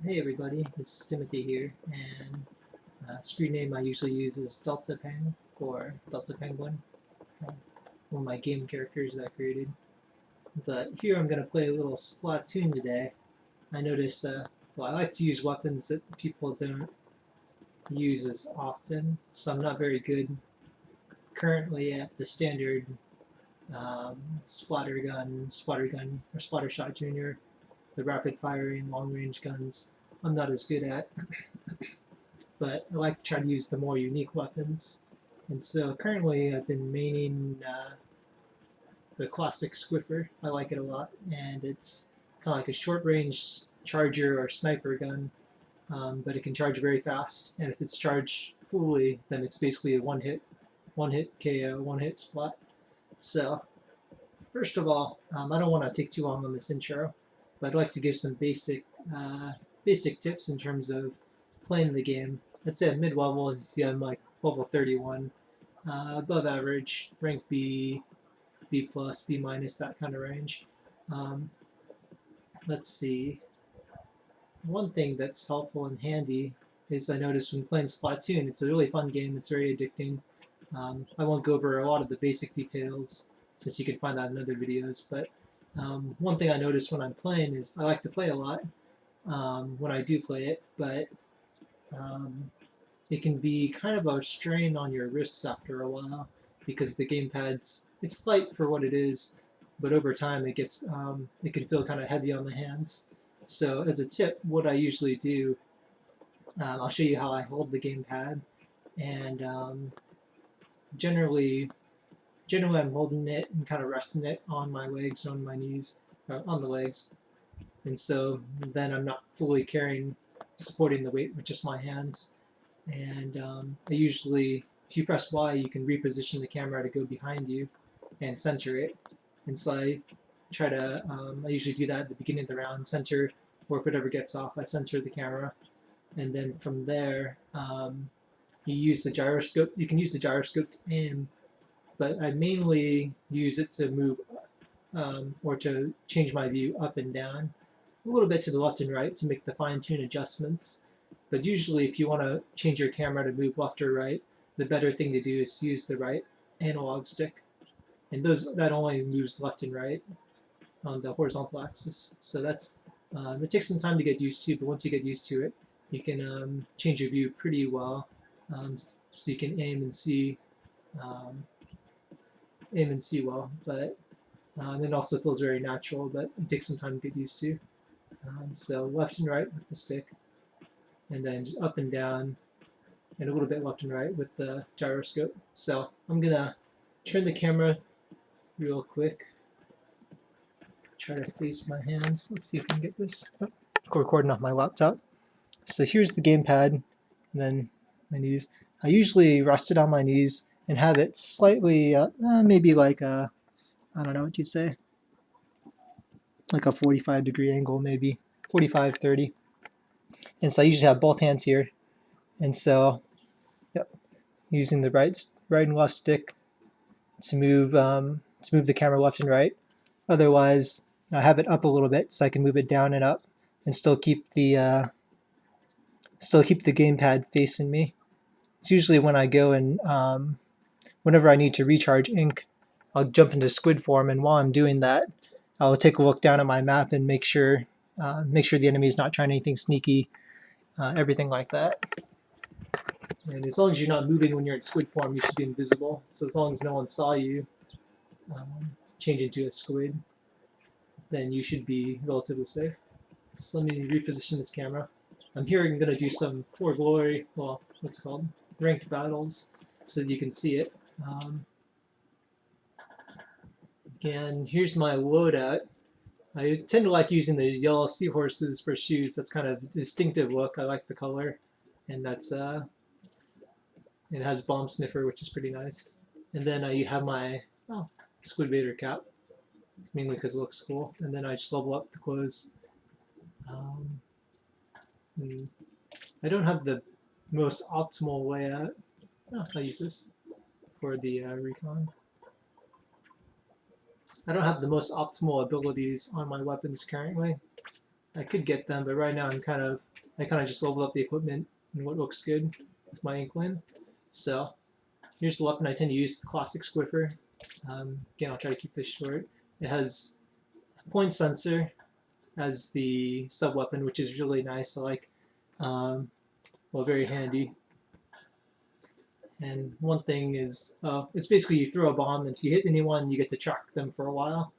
Hey everybody, this is Timothy here, and screen name I usually use is DeltaPeng for Delta Penguin, uh, one of my game characters that I created. But here I'm going to play a little Splatoon today. I notice, well, I like to use weapons that people don't use as often, so I'm not very good currently at the standard splatter gun, or splatter shot junior, the rapid firing long range guns. I'm not as good at. But I like to try to use the more unique weapons. And so currently I've been maining the Classic Squiffer. I like it a lot, and it's kind of like a short range charger or sniper gun, but it can charge very fast. And if it's charged fully, then it's basically a one hit KO, one hit splat. So first of all, I don't want to take too long on this intro, but I'd like to give some basic tips in terms of playing the game. I'd say at mid-level, see I'm like level 31, above average, rank B, B plus, B minus, that kind of range. Um, let's see. One thing that's helpful and handy is I noticed when playing Splatoon, it's a really fun game. It's very addicting. I won't go over a lot of the basic details since you can find that in other videos, but one thing I notice when I'm playing is I like to play a lot when I do play it, but um, it can be kind of a strain on your wrists after a while because the gamepad's it's light for what it is, but over time it can feel kind of heavy on the hands. So as a tip, what I usually do, I'll show you how I hold the gamepad, and generally generally I'm holding it and kind of resting it on my legs, on my knees, on the legs, and so then I'm not fully supporting the weight with just my hands. And I usually, if you press Y, you can reposition the camera to go behind you and center it. And so I usually do that at the beginning of the round, center, or if it ever gets off, I center the camera. And then from there, you use the gyroscope. You can use the gyroscope to aim, but I mainly use it to move or to change my view up and down, a little bit to the left and right to make the fine-tune adjustments. But usually if you want to change your camera to move left or right, the better thing to do is use the right analog stick. And that only moves left and right on the horizontal axis. So it takes some time to get used to, but once you get used to it, you can change your view pretty well. So you can um, aim and see well, but it also feels very natural, but it takes some time to get used to. So left and right with the stick, and then just up and down, and a little bit left and right with the gyroscope. So I'm gonna turn the camera real quick. Try to face my hands. Let's see if we can get this. Oh, recording off my laptop. So here's the gamepad, and then my knees. I usually rest it on my knees and have it slightly, maybe like a, I don't know what you'd say, like a 45-degree angle, maybe 45, 30. And so I usually have both hands here. And so, yep, using the right and left stick to move the camera left and right. Otherwise, I have it up a little bit so I can move it down and up and still keep the gamepad facing me. It's usually when I go and whenever I need to recharge ink, I'll jump into squid form, and while I'm doing that, I'll take a look down at my map and make sure the enemy is not trying anything sneaky, everything like that. And as long as you're not moving when you're in squid form, you should be invisible. So as long as no one saw you change into a squid, then you should be relatively safe. So let me reposition this camera. I'm here. I'm going to do some For Glory, well, what's it called? Ranked battles, so that you can see it. Again, here's my loadout. I tend to like using the yellow seahorses for shoes. That's kind of a distinctive look. I like the color, and it has bomb sniffer, which is pretty nice. And then I have my squid baiter cap, mainly because it looks cool. And then I just level up the clothes. I don't have the most optimal layout. I'll use this for the recon. I don't have the most optimal abilities on my weapons currently. I could get them, but right now I kind of just leveled up the equipment and what looks good with my Inkling. So here's the weapon I tend to use, the Classic Squiffer. Again, I'll try to keep this short. It has a point sensor as the sub weapon, which is really nice. I like, well, very handy. And one thing is, it's basically you throw a bomb, and if you hit anyone, you get to track them for a while.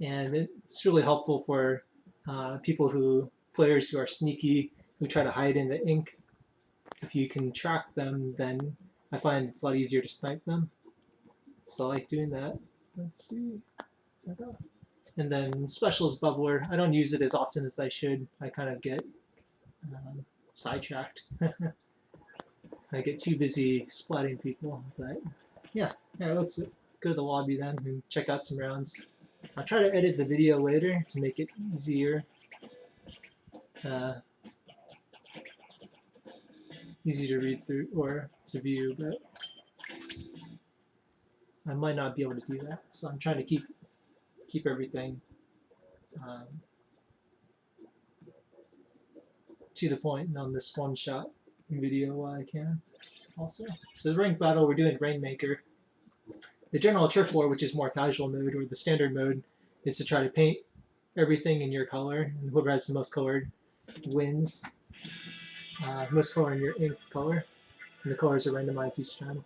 And it's really helpful for players who are sneaky, who try to hide in the ink. If you can track them, then I find it's a lot easier to snipe them. So I like doing that. Let's see. And then Specialist Bubbler. I don't use it as often as I should. I kind of get sidetracked. I get too busy splatting people. But yeah, let's go to the lobby then and check out some rounds. I'll try to edit the video later to make it easier. Easy to read through or to view, but I might not be able to do that. So I'm trying to keep everything to the point and on this one-shot video while I can. Also, so the ranked battle, we're doing Rainmaker. The general turf war, which is more casual mode, or the standard mode, is to try to paint everything in your color, and whoever has the most colored wins. Most color in your ink color, and the colors are randomized each time.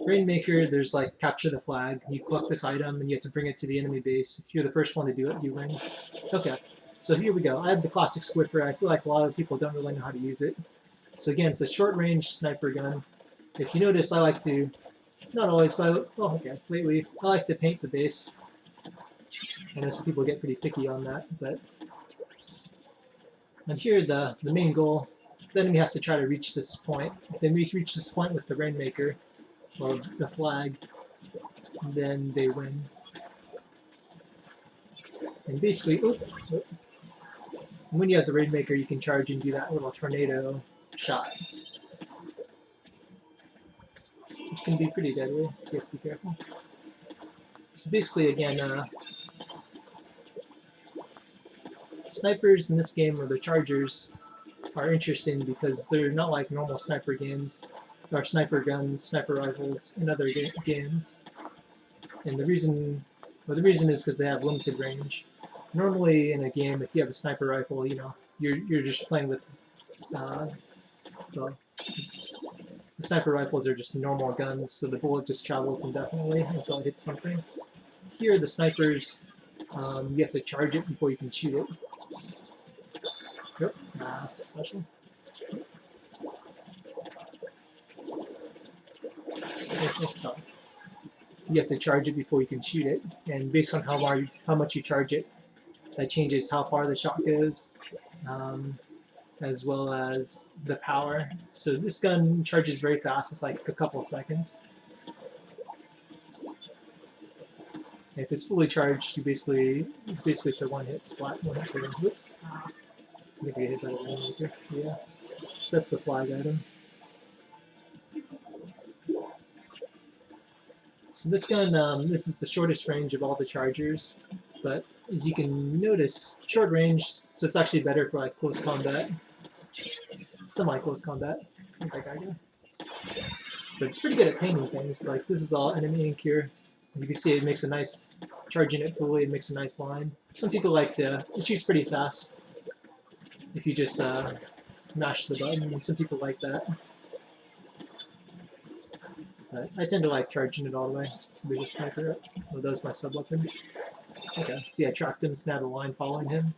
Rainmaker, there's like capture the flag. You collect this item and you have to bring it to the enemy base. If you're the first one to do it, you win. Okay, so here we go. I have the Classic Squiffer. I feel like a lot of people don't really know how to use it. So again, it's a short-range sniper gun. If you notice, I like to, not always, but lately, I like to paint the base. I know some people get pretty picky on that, but and here the main goal, the enemy has to try to reach this point. If they reach this point with the Rainmaker, or the flag, then they win. And basically, when you have the Rainmaker, you can charge and do that little tornado shot, which can be pretty deadly, so you have to be careful. So basically, again, snipers in this game, or the chargers, are interesting because they're not like normal sniper games, or sniper guns, sniper rifles, in other games. And the reason is because they have limited range. Normally in a game, if you have a sniper rifle, you know, you're just playing with, well, the sniper rifles are just normal guns, so the bullet just travels indefinitely until it hits something. Here, the snipers, you have to charge it before you can shoot it. Yep, special. You have to charge it before you can shoot it, and based on how much you charge it, that changes how far the shot goes, as well as the power. So this gun charges very fast. It's like a couple seconds. And if it's fully charged, it's a one-hit splat, one-hit for them. Whoops. I think I hit that Rainmaker. Yeah. So that's the flag item. So this gun, this is the shortest range of all the chargers, but as you can notice, short range, so it's actually better for like close combat, semi-close combat, like that guy go. But it's pretty good at painting things. Like this is all enemy ink here. You can see it makes a nice, charging it fully, it makes a nice line. Some people like to, it shoots pretty fast if you just mash the button. Some people like that. I tend to like charging it all the way, so they just sniper it. Well, that's my sub-weapon. Okay, see, I tracked him, so now the line following him.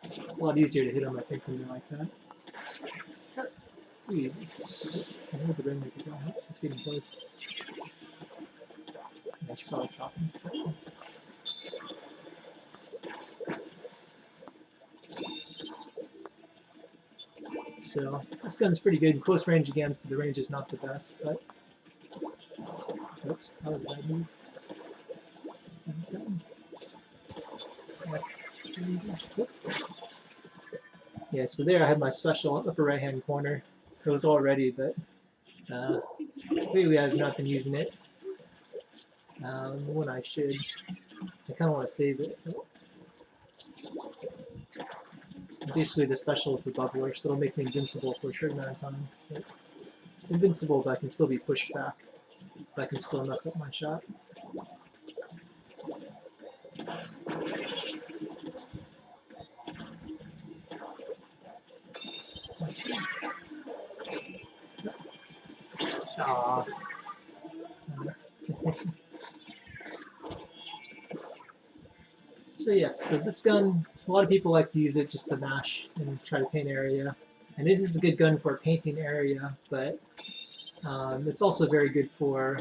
It's a lot easier to hit him, I think, when you're like that. Too easy. I know the Rainmaker guy, it's just getting close. I should probably stop him. So, this gun's pretty good. Close range again, so the range is not the best, but... Oops, that was a bad move. Yeah, so there I had my special upper right hand corner. It was all ready, but lately I've not been using it when I should. I kind of want to save it. Basically, the special is the bubbler, so it'll make me invincible for a short amount of time. But invincible, but I can still be pushed back, so I can still mess up my shot. Ah, nice. So yes, so this gun, a lot of people like to use it just to mash and try to paint area. And it is a good gun for painting area, but it's also very good for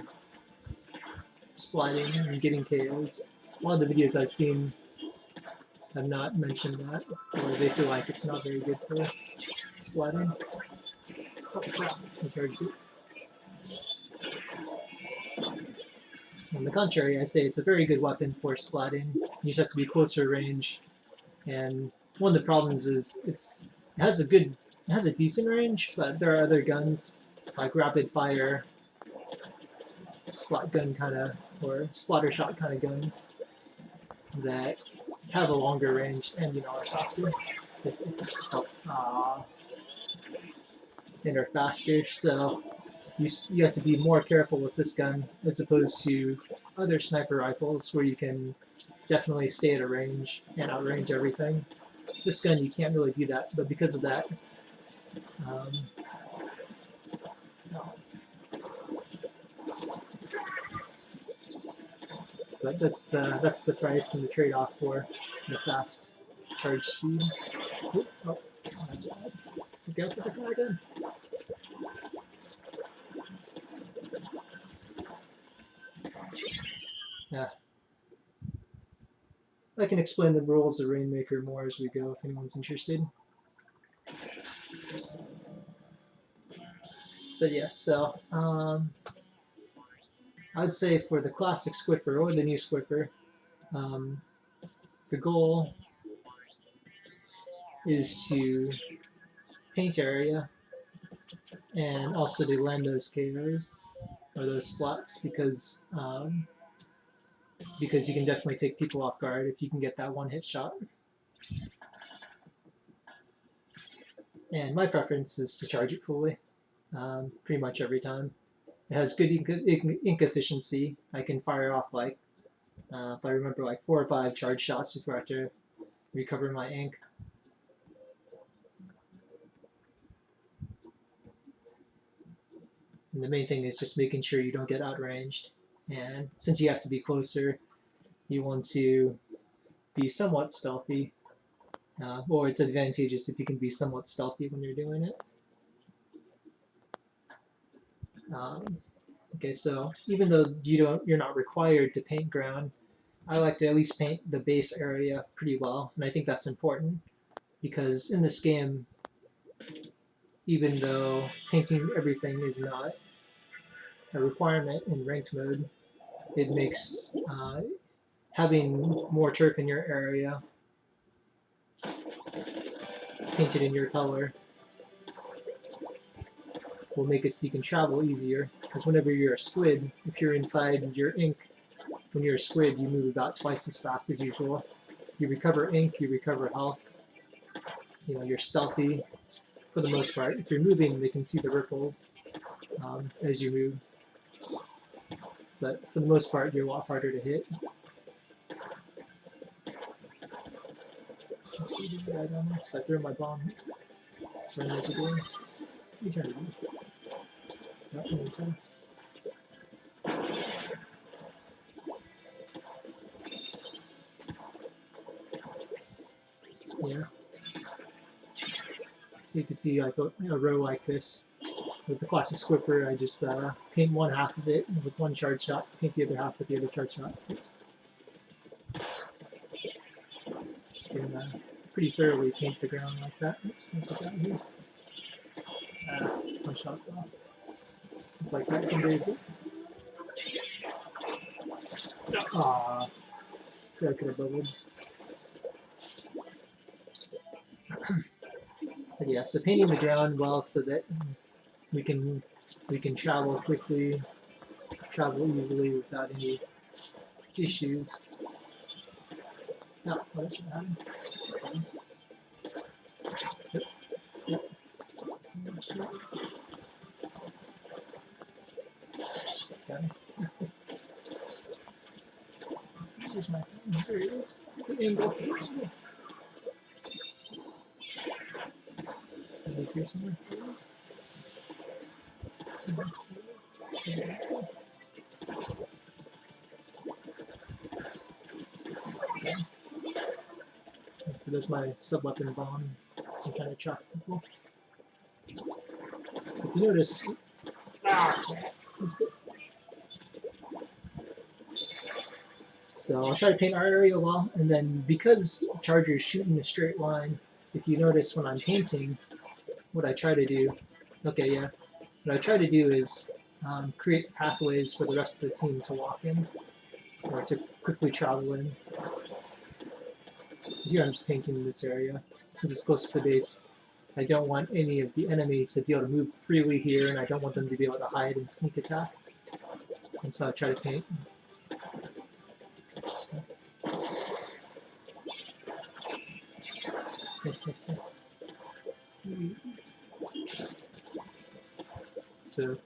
splatting and getting KOs. A lot of the videos I've seen have not mentioned that, or they feel like it's not very good for splatting. Oh crap, I charged it. On the contrary, I say it's a very good weapon for splatting. You just have to be closer range, and one of the problems is it has a decent range, but there are other guns like rapid fire, splat gun kind of, or splatter shot kind of guns that have a longer range and are faster. And are faster, so you have to be more careful with this gun as opposed to other sniper rifles where you can definitely stay at a range and outrange everything. This gun you can't really do that, but because of that, no. But that's the price and the trade-off for the fast charge speed. Oh, that's bad. Look out for the dragon. Yeah. I can explain the rules of Rainmaker more as we go if anyone's interested. But yes, so I'd say for the Classic Squiffer or the new Squiffer, the goal is to paint area and also to land those KOs or those splats because you can definitely take people off guard if you can get that one-hit shot. And my preference is to charge it fully, pretty much every time. It has good ink efficiency. I can fire off like, if I remember, like 4 or 5 charge shots before I have to recover my ink. And the main thing is just making sure you don't get outranged. And since you have to be closer, you want to be somewhat stealthy. Or it's advantageous if you can be somewhat stealthy when you're doing it. Okay, so even though you're not required to paint ground, I like to at least paint the base area pretty well, and I think that's important because in this game, even though painting everything is not a requirement in ranked mode, it makes having more turf in your area painted in your color will make it so you can travel easier, because whenever you're a squid, if you're inside your ink, when you're a squid, you move about twice as fast as usual. You recover ink, you recover health, you're stealthy for the most part. If you're moving, they can see the ripples as you move. But for the most part, you're a lot harder to hit. Let's see, there's a guy down there, because I threw my bomb. Let's just run like a door. What are you trying to do? Yeah. So you can see like a row like this. With the Classic Squiffer, I just paint one half of it with one charge shot, paint the other half with the other charge shot. Just can pretty thoroughly paint the ground like that. Oops, things like that here. One shot's off. It's like that some days. Aww. Still could have bubbled. But yeah, so painting the ground well so that we can travel quickly, travel easily without any issues. No, oh, that should happen. Where's my thing? There it is. The angle. It is here somewhere. There it is. Okay. So there's my sub-weapon bomb. So I'm trying to track people. So if you notice, missed it. So I'll try to paint our area well, and then because chargers shoot in a straight line, if you notice when I'm painting, what I try to do, okay, yeah, what I try to do is create pathways for the rest of the team to walk in, or to quickly travel in. So here I'm just painting in this area, since it's close to the base. I don't want any of the enemies to be able to move freely here, and I don't want them to be able to hide and sneak attack. And so I try to paint. So,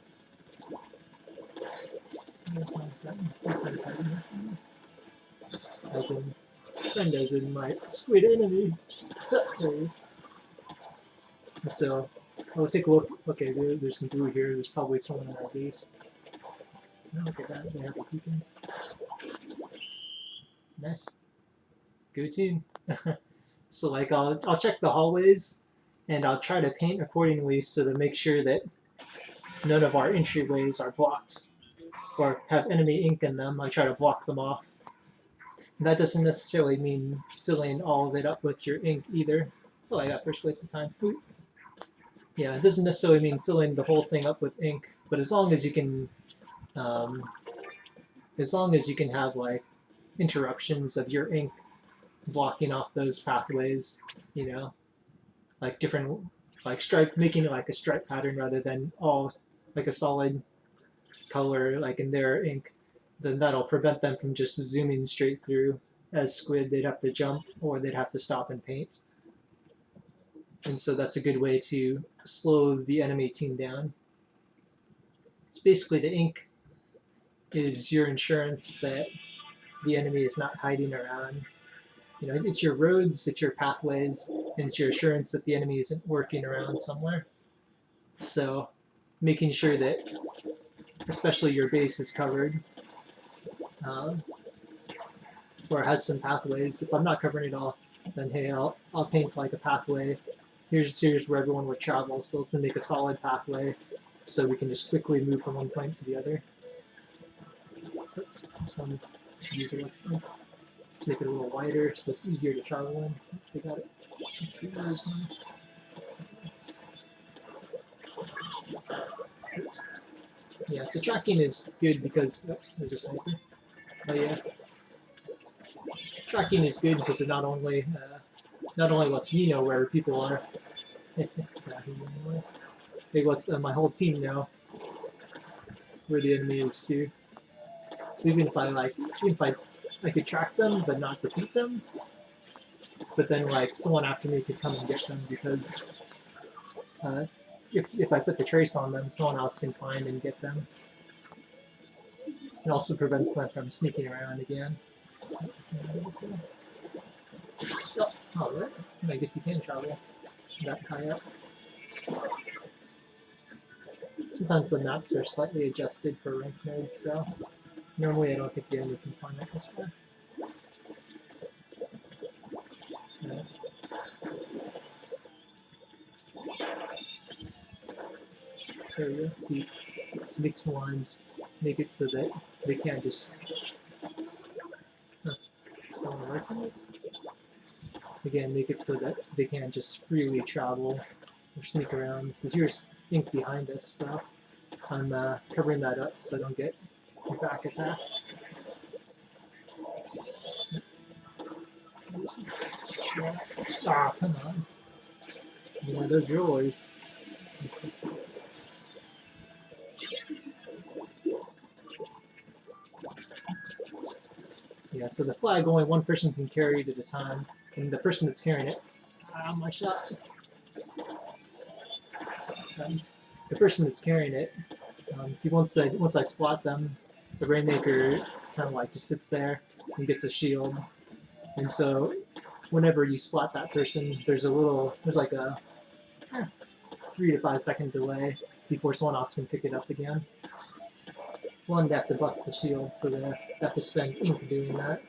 as in, friend as in my squid enemy. There he is. So, let's take a look. Okay, there's some blue here. There's probably someone in our base. Oh, look at that. They have a beacon. Nice. Good team. So, like, I'll check the hallways, and I'll try to paint accordingly so to make sure that none of our entryways are blocked or have enemy ink in them. I try to block them off. And that doesn't necessarily mean filling all of it up with your ink either. Oh, I got first place this time. Ooh. Yeah, it doesn't necessarily mean filling the whole thing up with ink, but as long as you can have like interruptions of your ink blocking off those pathways, you know, like different, like stripe, making it like a stripe pattern rather than all like a solid color like in their ink, then that'll prevent them from just zooming straight through. As squid, they'd have to jump or they'd have to stop and paint. And so that's a good way to slow the enemy team down. It's basically the ink is your insurance that the enemy is not hiding around. You know, it's your roads, it's your pathways, and it's your assurance that the enemy isn't working around somewhere. So making sure that especially your base is covered, or has some pathways. If I'm not covering it all, then hey, I'll paint like a pathway. Here's where everyone would travel, so to make a solid pathway, so we can just quickly move from one point to the other. Oops, this one, use it. Let's make it a little wider so it's easier to travel in. They got it. Let's see, there's one. Oops. Yeah, so tracking is good because, oops, there's a sniper. Oh yeah. Tracking is good because it not only lets me know where people are, it lets my whole team know where the enemy is too. So even if I could track them but not defeat them, but then like someone after me could come and get them because if I put the trace on them, someone else can find and get them. It also prevents them from sneaking around again. Oh, right. I guess you can travel that high up. Sometimes the maps are slightly adjusted for ranked nodes, so normally I don't think the enemy can find it this far. So yeah, see, let's mix the lines, make it so that they can't just. Again, make it so that they can't just freely travel or sneak around. So here's ink behind us, so I'm covering that up so I don't get back attacked. Ah, come on. One of those rollers. Yeah, so the flag only one person can carry it at a time, and the person that's carrying it, my shot. The person that's carrying it, see once I spot them, the Rainmaker kind of like just sits there and gets a shield. And so whenever you splat that person, there's like a 3 to 5 second delay before someone else can pick it up again. One, they have to bust the shield, so they have to spend ink doing that.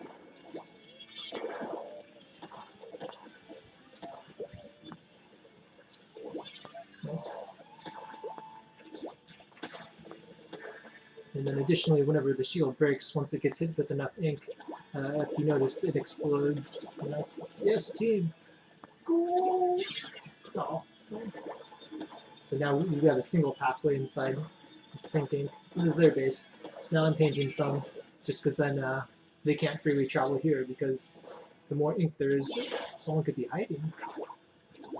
Nice. And then additionally, whenever the shield breaks, once it gets hit with enough ink, if you notice, it explodes. Nice. Yes, team! Go! Oh. So now we've got a single pathway inside this pink ink. So this is their base. So now I'm painting some, just because then they can't freely travel here, because the more ink there is, someone could be hiding.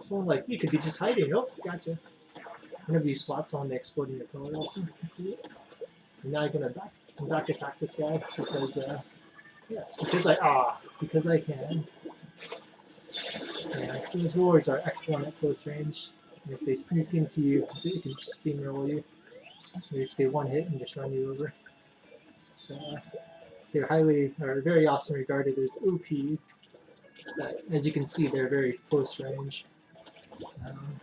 Someone like me could be just hiding. Oh, gotcha. Whenever you spot someone, they explode in your color also. Let's see it. And now I'm gonna back attack this guy because yes, because I can. Yeah, so those warriors are excellent at close range. And if they sneak into you, they can just steamroll you. They just get one hit and just run you over. So they're very often regarded as OP. But as you can see, they're very close range.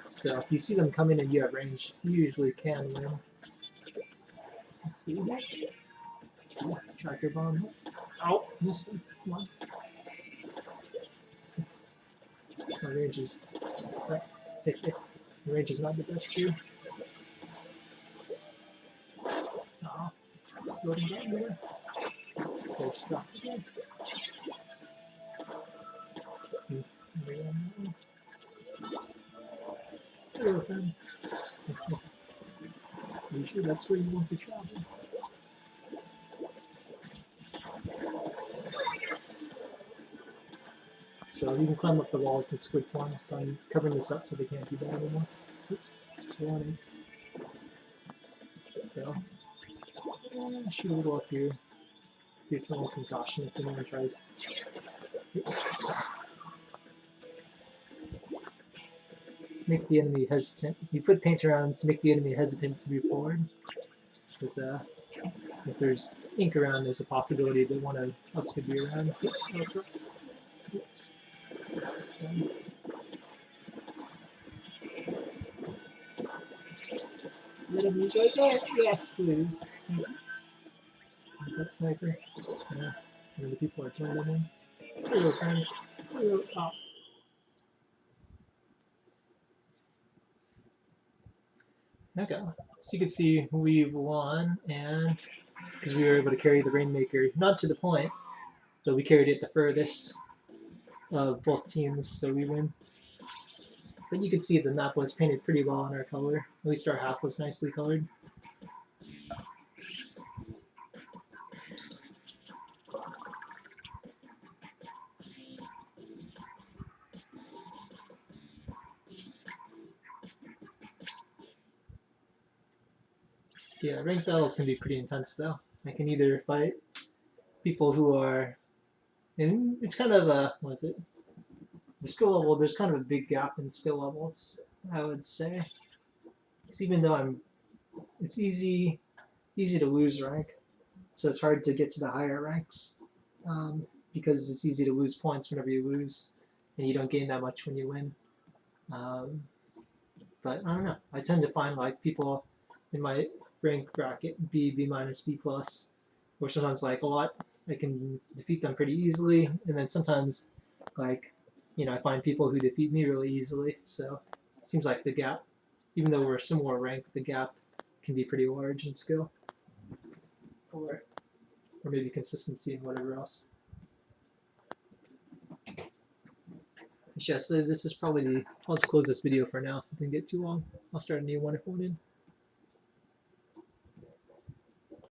So if you see them come in and you have range, you usually can win. Let's see. Tracker bomb. Oh, missed him. Come on. My range is. My range is not the best here. Oh, loading down there. So it's dropped again. Hello, friend. Are you sure that's where you want to travel? So you can climb up the walls with squid form, so I'm covering this up so they can't do that anymore. Oops, warning. So, shoot a little up here. Give someone some caution if anyone tries. Make the enemy hesitant. You put paint around to make the enemy hesitant to move forward. Because if there's ink around, there's a possibility that one of us could be around. Oops, oops. Let him use right there. Yes, please. Is that sniper? Yeah. And the people are turning in. Hello, friend. Hello. Oh. Okay. So you can see we've won, and because we were able to carry the Rainmaker, not to the point, but we carried it the furthest of both teams, so we win. But you can see the map was painted pretty well in our color. At least our half was nicely colored. Yeah, ranked battles can be pretty intense though. I can either fight people who are, and it's kind of a, what is it? The skill level, there's kind of a big gap in skill levels, I would say. Because even though it's easy to lose rank, so it's hard to get to the higher ranks, because it's easy to lose points whenever you lose, and you don't gain that much when you win. But I don't know, I tend to find like people in my rank bracket, B, B minus, B plus, where sometimes like a lot, I can defeat them pretty easily, and then sometimes like, you know, I find people who defeat me really easily, so it seems like the gap, even though we're a similar rank, the gap can be pretty large in skill, or maybe consistency and whatever else. Yeah, so this is probably I'll just close this video for now so it didn't get too long. I'll start a new one if I want in.